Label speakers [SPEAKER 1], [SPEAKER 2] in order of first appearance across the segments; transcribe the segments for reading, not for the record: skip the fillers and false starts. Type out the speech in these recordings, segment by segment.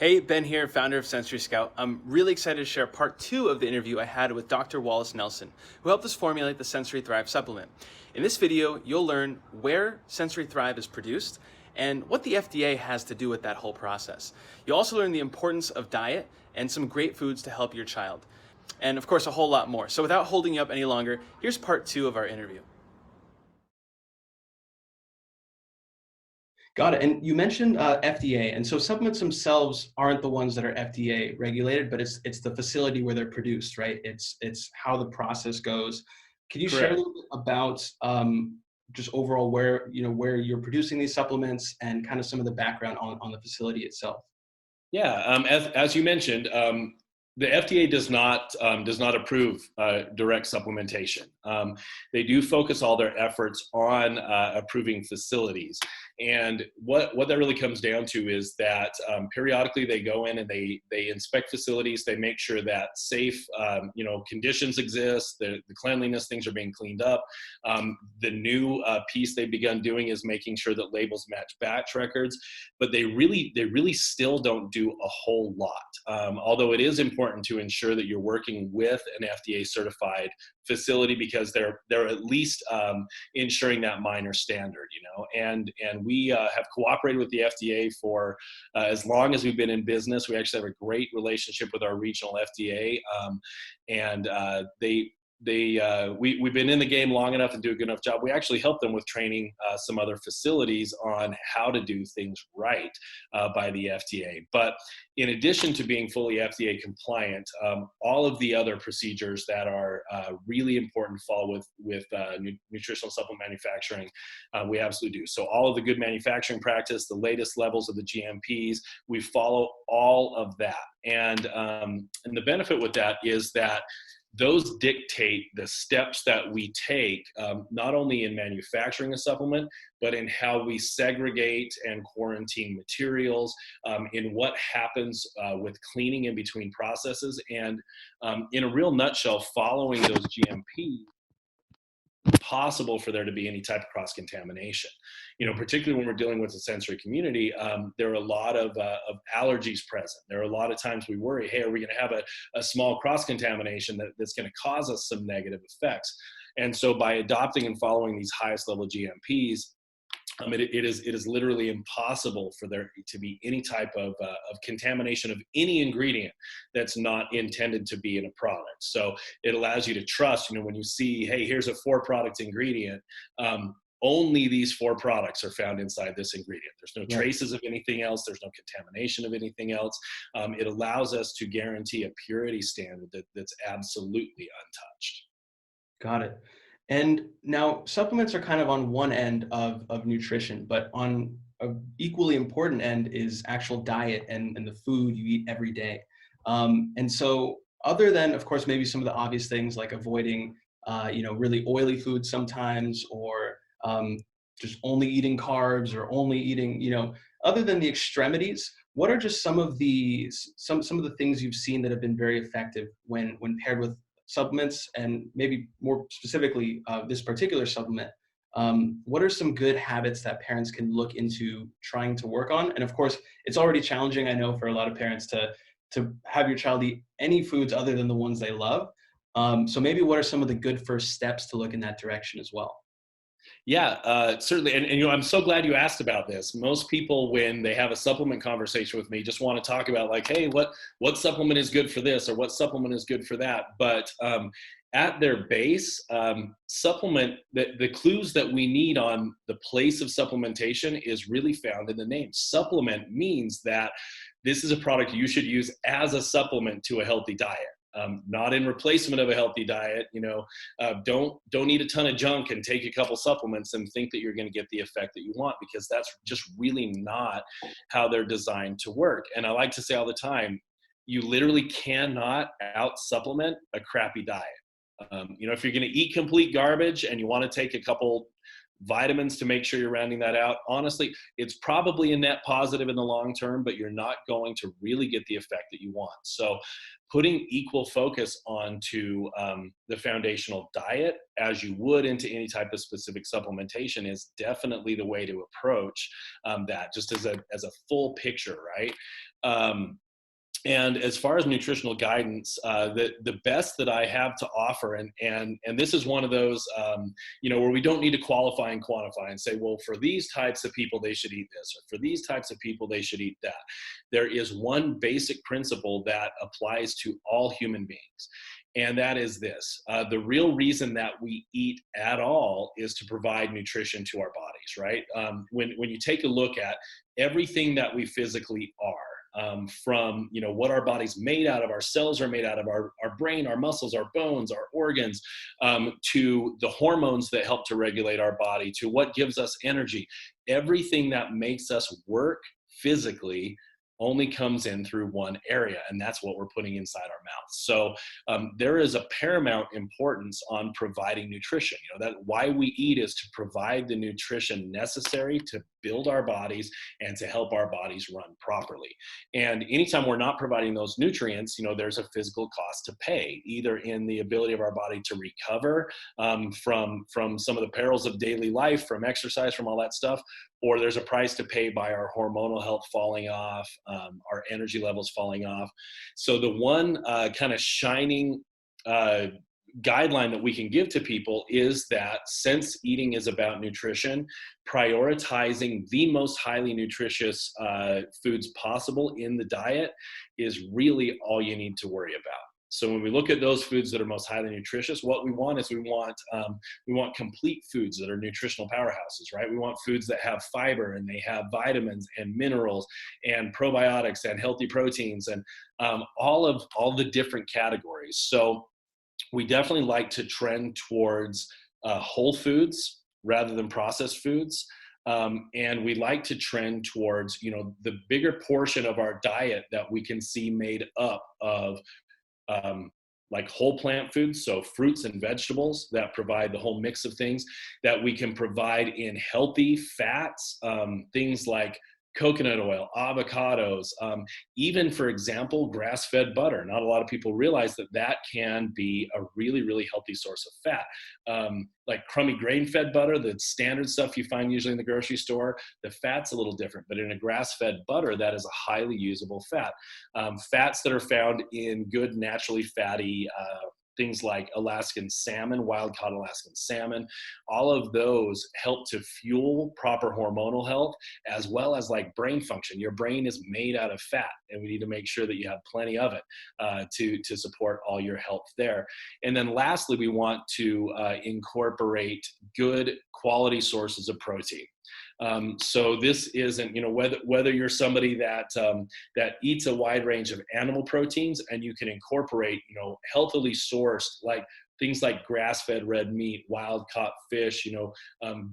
[SPEAKER 1] Hey, Ben here, founder of Sensory Scout. I'm really excited to share part two of the interview I had with Dr. Wallace Nelson, who helped us formulate the Sensory Thrive supplement. In this video, you'll learn where Sensory Thrive is produced and what the FDA has to do with that whole process. You'll also learn the importance of diet and some great foods to help your child. And of course, a whole lot more. So without holding you up any longer, here's part two of our interview. Got it. And you mentioned FDA, and so supplements themselves aren't the ones that are FDA regulated, but it's the facility where they're produced, right? It's how the process goes. Can you share a
[SPEAKER 2] Correct.
[SPEAKER 1] little bit about just overall where you're producing these supplements and kind of some of the background on the facility itself?
[SPEAKER 2] Yeah. As you mentioned, the FDA does not approve direct supplementation. They do focus all their efforts on approving facilities, and what that really comes down to is that periodically they go in and they inspect facilities. They make sure that safe conditions exist. The cleanliness, things are being cleaned up. The new piece they've begun doing is making sure that labels match batch records, but they really still don't do a whole lot. Although it is important to ensure that you're working with an FDA certified facility, because they're at least ensuring that minor standard, and we have cooperated with the FDA for as long as we've been in business. We actually have a great relationship with our regional FDA, and we've been in the game long enough and do a good enough job. We actually help them with training some other facilities on how to do things right by the FDA. But in addition to being fully FDA compliant, all of the other procedures that are really important fall with nutritional supplement manufacturing, we absolutely do. So all of the good manufacturing practice, the latest levels of the GMPs, we follow all of that. And the benefit with that is that those dictate the steps that we take, not only in manufacturing a supplement, but in how we segregate and quarantine materials, in what happens with cleaning in between processes, and in a real nutshell, following those GMPs, possible for there to be any type of cross contamination. Particularly when we're dealing with the sensory community, there are a lot of allergies present. There are a lot of times we worry, hey, are we going to have a small cross contamination that's going to cause us some negative effects? And so by adopting and following these highest level GMPs, it is literally impossible for there to be any type of contamination of any ingredient that's not intended to be in a product. So it allows you to trust, when you see, hey, here's a 4-product ingredient, only these 4 products are found inside this ingredient. There's no
[SPEAKER 1] Right.
[SPEAKER 2] traces of anything else. There's no contamination of anything else. It allows us to guarantee a purity standard that's absolutely untouched.
[SPEAKER 1] Got it. And now supplements are kind of on one end of nutrition, but on a equally important end is actual diet and the food you eat every day. And so other than, of course, maybe some of the obvious things like avoiding, really oily foods sometimes, or just only eating carbs or only eating, other than the extremities, what are just some of some of the things you've seen that have been very effective when paired with supplements, and maybe more specifically this particular supplement? What are some good habits that parents can look into trying to work on? And of course, it's already challenging, I know, for a lot of parents to have your child eat any foods other than the ones they love. So maybe what are some of the good first steps to look in that direction as well?
[SPEAKER 2] Yeah, certainly. And I'm so glad you asked about this. Most people, when they have a supplement conversation with me, just want to talk about like, hey, what supplement is good for this, or what supplement is good for that. But at their base, supplement, the clues that we need on the place of supplementation is really found in the name. Supplement means that this is a product you should use as a supplement to a healthy diet. Not in replacement of a healthy diet. Don't eat a ton of junk and take a couple supplements and think that you're going to get the effect that you want, because that's just really not how they're designed to work. And I like to say all the time, you literally cannot out supplement a crappy diet. If you're going to eat complete garbage and you want to take a couple Vitamins to make sure you're rounding that out. Honestly, it's probably a net positive in the long term, but you're not going to really get the effect that you want. So putting equal focus onto the foundational diet as you would into any type of specific supplementation is definitely the way to approach that, just as a full picture, right? And as far as nutritional guidance, the best that I have to offer, and this is one of those, where we don't need to qualify and quantify and say, well, for these types of people, they should eat this, or for these types of people, they should eat that. There is one basic principle that applies to all human beings. And that is this: the real reason that we eat at all is to provide nutrition to our bodies, right? When you take a look at everything that we physically are, from what our body's made out of, our cells are made out of, our brain, our muscles, our bones, our organs, to the hormones that help to regulate our body, to what gives us energy. Everything that makes us work physically only comes in through one area, and that's what we're putting inside our mouths. So there is a paramount importance on providing nutrition. That why we eat is to provide the nutrition necessary to build our bodies and to help our bodies run properly. And anytime we're not providing those nutrients, there's a physical cost to pay, either in the ability of our body to recover from some of the perils of daily life, from exercise, from all that stuff, or there's a price to pay by our hormonal health falling off, our energy levels falling off. So the one kind of shining guideline that we can give to people is that, since eating is about nutrition, prioritizing the most highly nutritious foods possible in the diet is really all you need to worry about. So when we look at those foods that are most highly nutritious, what we want is we want complete foods that are nutritional powerhouses, right? We want foods that have fiber and they have vitamins and minerals and probiotics and healthy proteins and all the different categories. So we definitely like to trend towards whole foods rather than processed foods. And we like to trend towards, the bigger portion of our diet that we can see made up of like whole plant foods, so fruits and vegetables that provide the whole mix of things that we can provide in healthy fats, things like coconut oil, avocados, even, for example, grass-fed butter. Not a lot of people realize that can be a really, really healthy source of fat. Like crummy grain-fed butter, the standard stuff you find usually in the grocery store, the fat's a little different, but in a grass-fed butter, that is a highly usable fat. Fats that are found in good, naturally fatty things like Alaskan salmon, wild-caught Alaskan salmon, all of those help to fuel proper hormonal health, as well as like brain function. Your brain is made out of fat, and we need to make sure that you have plenty of it to support all your health there. And then lastly, we want to incorporate good quality sources of protein. So this isn't, whether you're somebody that eats a wide range of animal proteins, and you can incorporate, healthily sourced, like things like grass-fed red meat, wild-caught fish,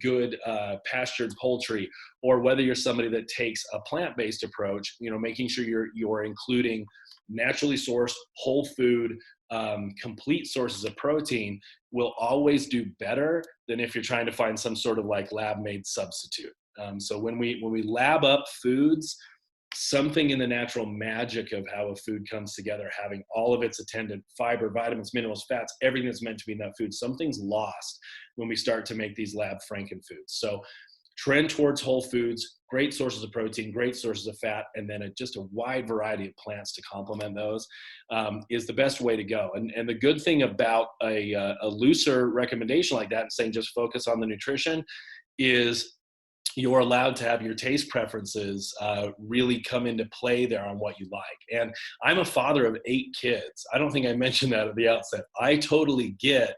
[SPEAKER 2] good pastured poultry, or whether you're somebody that takes a plant-based approach, making sure you're including naturally sourced, whole food, complete sources of protein will always do better than if you're trying to find some sort of like lab-made substitute. So when we lab up foods, something in the natural magic of how a food comes together, having all of its attendant fiber, vitamins, minerals, fats, everything that's meant to be in that food, something's lost when we start to make these lab franken foods. So trend towards whole foods, great sources of protein, great sources of fat, and then just a wide variety of plants to complement those is the best way to go. And the good thing about a looser recommendation like that, and saying just focus on the nutrition, is you're allowed to have your taste preferences really come into play there on what you like. And I'm a father of 8 kids. I don't think I mentioned that at the outset. I totally get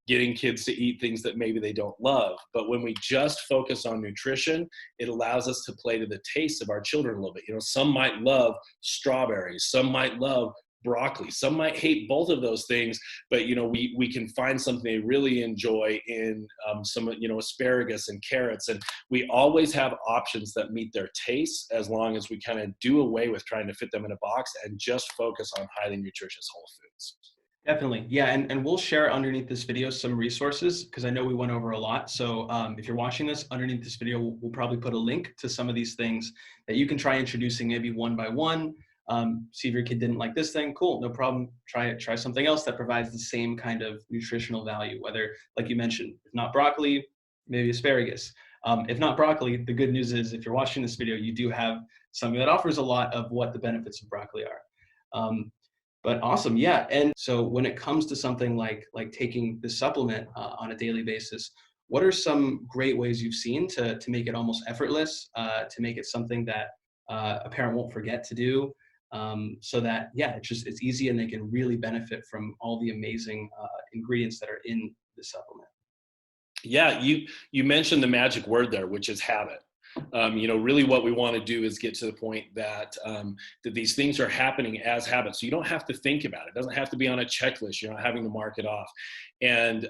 [SPEAKER 2] getting kids to eat things that maybe they don't love. But when we just focus on nutrition, it allows us to play to the taste of our children a little bit. Some might love strawberries, some might love broccoli, some might hate both of those things, but we can find something they really enjoy in some asparagus and carrots, and we always have options that meet their tastes, as long as we kind of do away with trying to fit them in a box and just focus on highly nutritious whole foods.
[SPEAKER 1] Definitely. Yeah. And we'll share underneath this video some resources because I know we went over a lot. So if you're watching this, underneath this video, we'll probably put a link to some of these things that you can try introducing maybe one by one. See if your kid didn't like this thing. Cool. No problem. Try it. Try something else that provides the same kind of nutritional value, whether, like you mentioned, if not broccoli, maybe asparagus. If not broccoli, the good news is if you're watching this video, you do have something that offers a lot of what the benefits of broccoli are. But awesome, yeah. And so when it comes to something like taking the supplement on a daily basis, what are some great ways you've seen to make it almost effortless, to make it something that a parent won't forget to do, so that yeah, it's easy and they can really benefit from all the amazing ingredients that are in the supplement.
[SPEAKER 2] Yeah, you mentioned the magic word there, which is habit. Really, what we want to do is get to the point that that these things are happening as habits. So you don't have to think about it. It doesn't have to be on a checklist. You're not having to mark it off. And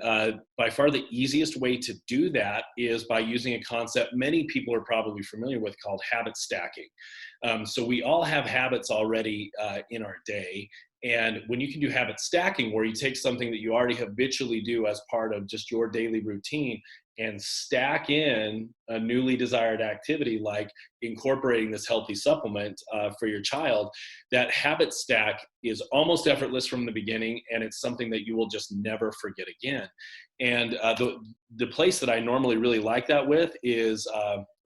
[SPEAKER 2] by far, the easiest way to do that is by using a concept many people are probably familiar with called habit stacking. So we all have habits already in our day. And when you can do habit stacking, where you take something that you already habitually do as part of just your daily routine and stack in a newly desired activity like incorporating this healthy supplement for your child, that habit stack is almost effortless from the beginning, and it's something that you will just never forget again. And the place that I normally really like that with is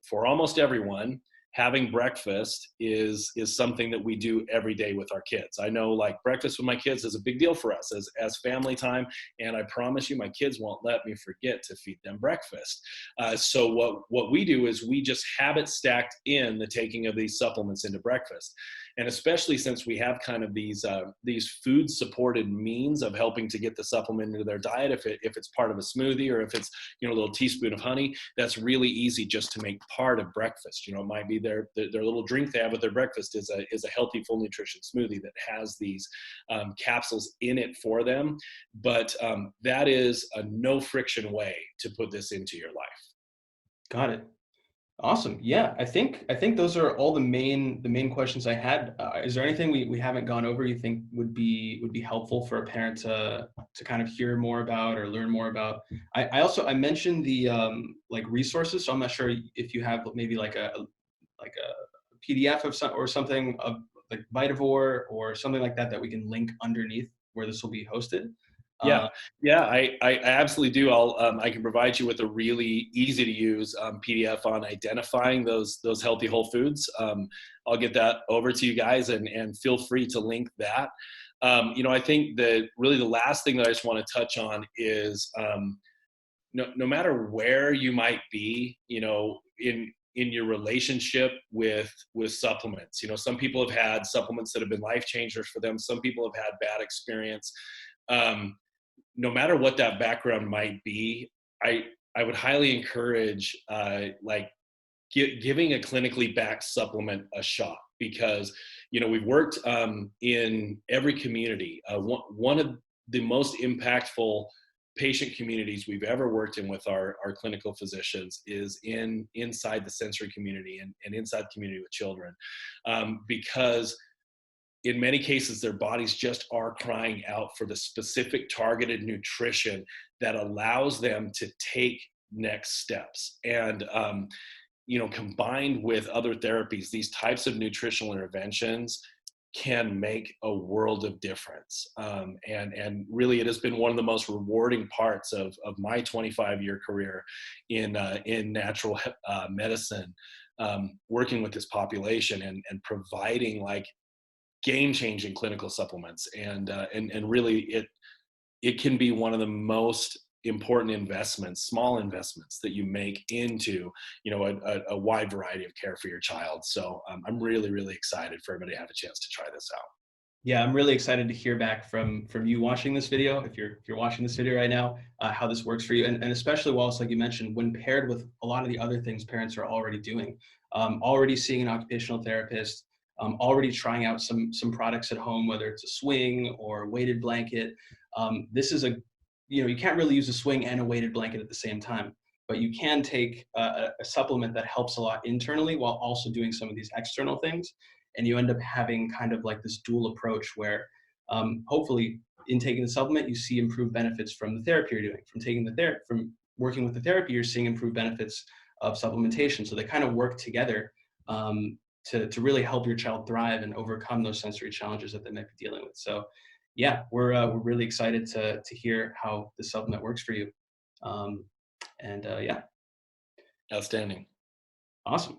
[SPEAKER 2] for almost everyone, having breakfast is something that we do every day with our kids. I know, like, breakfast with my kids is a big deal for us as family time, and I promise you my kids won't let me forget to feed them breakfast. So what we do is we just habit stacked in the taking of these supplements into breakfast. And especially since we have kind of these food supported means of helping to get the supplement into their diet, if it's part of a smoothie or if it's a little teaspoon of honey, that's really easy just to make part of breakfast. It might be their little drink they have with their breakfast is a healthy full nutrition smoothie that has these capsules in it for them. But that is a no friction way to put this into your life.
[SPEAKER 1] Got it. Awesome. Yeah, I think those are all the main questions I had. Is there anything we haven't gone over you think would be helpful for a parent to kind of hear more about or learn more about? I mentioned the like resources, so I'm not sure if you have maybe like a PDF of some or something of like Vitavore or something like that that we can link underneath where this will be hosted.
[SPEAKER 2] Yeah,
[SPEAKER 1] Uh,
[SPEAKER 2] yeah, I absolutely do. I can provide you with a really easy to use PDF on identifying those healthy whole foods. I'll get that over to you guys, and feel free to link that. I think that really the last thing that I just want to touch on is no matter where you might be, in your relationship with supplements. Some people have had supplements that have been life changers for them. Some people have had bad experience. Um, no matter what that background might be, I I would highly encourage like giving a clinically backed supplement a shot, because we've worked in every community. One of the most impactful patient communities we've ever worked in with our clinical physicians is inside the sensory community, and inside the community with children, because in many cases their bodies just are crying out for the specific targeted nutrition that allows them to take next steps. And combined with other therapies, these types of nutritional interventions can make a world of difference. And really, it has been one of the most rewarding parts of my 25-year career in natural medicine, working with this population and providing like game-changing clinical supplements. And really, it can be one of the most important investments, small investments that you make into a wide variety of care for your child. So I'm really, really excited for everybody to have a chance to try this out.
[SPEAKER 1] Yeah, I'm really excited to hear back from you watching this video. If you're watching this video right now, how this works for you, and especially Wallace, like you mentioned, when paired with a lot of the other things parents are already doing, already seeing an occupational therapist, already trying out some products at home, whether it's a swing or a weighted blanket. This is you can't really use a swing and a weighted blanket at the same time, but you can take a supplement that helps a lot internally while also doing some of these external things, and you end up having kind of like this dual approach where hopefully in taking the supplement, you see improved benefits from the therapy you're doing. From taking the therapy, from working with the therapy, you're seeing improved benefits of supplementation. So they kind of work together to really help your child thrive and overcome those sensory challenges that they might be dealing with. So yeah, we're really excited to hear how the supplement works for you. Yeah,
[SPEAKER 2] Outstanding.
[SPEAKER 1] awesome.